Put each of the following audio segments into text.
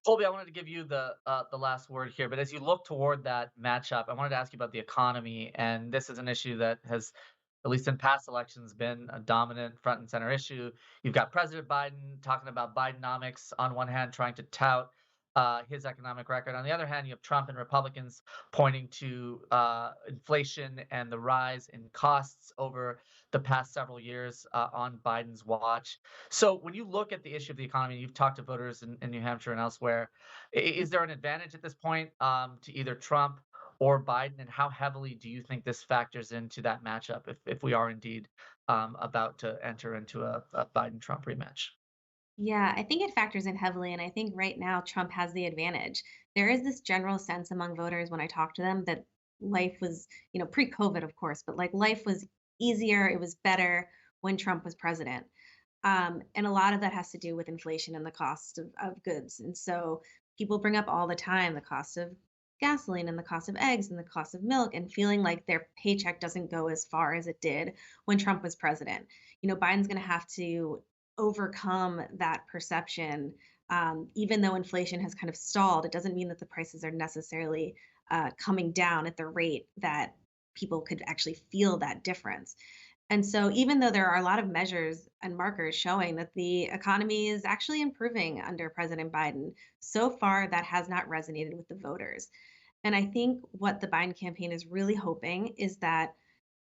Colby, I wanted to give you the last word here, but as you look toward that matchup, I wanted to ask you about the economy, and this is an issue that has, at least in past elections, been a dominant front and center issue. You've got President Biden talking about Bidenomics on one hand, trying to tout his economic record. On the other hand, you have Trump and Republicans pointing to inflation and the rise in costs over the past several years on Biden's watch. So when you look at the issue of the economy, you've talked to voters in New Hampshire and elsewhere. Is there an advantage at this point to either Trump or Biden, and how heavily do you think this factors into that matchup if we are indeed about to enter into a Biden-Trump rematch? Yeah, I think it factors in heavily. And I think right now Trump has the advantage. There is this general sense among voters when I talk to them that life was, pre COVID, of course, but like life was easier, it was better when Trump was president. And a lot of that has to do with inflation and the cost of goods. And so people bring up all the time the cost of gasoline and the cost of eggs and the cost of milk and feeling like their paycheck doesn't go as far as it did when Trump was president. Biden's going to have to overcome that perception. Even though inflation has kind of stalled, it doesn't mean that the prices are necessarily coming down at the rate that people could actually feel that difference. And so, even though there are a lot of measures and markers showing that the economy is actually improving under President Biden, so far that has not resonated with the voters. And I think what the Biden campaign is really hoping is that,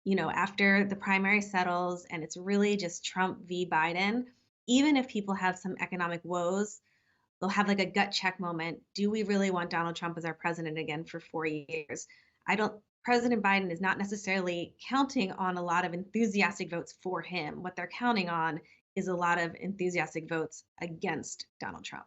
after the primary settles and it's really just Trump v. Biden, even if people have some economic woes, they'll have like a gut check moment. Do we really want Donald Trump as our president again for 4 years? I don't, President Biden is not necessarily counting on a lot of enthusiastic votes for him. What they're counting on is a lot of enthusiastic votes against Donald Trump.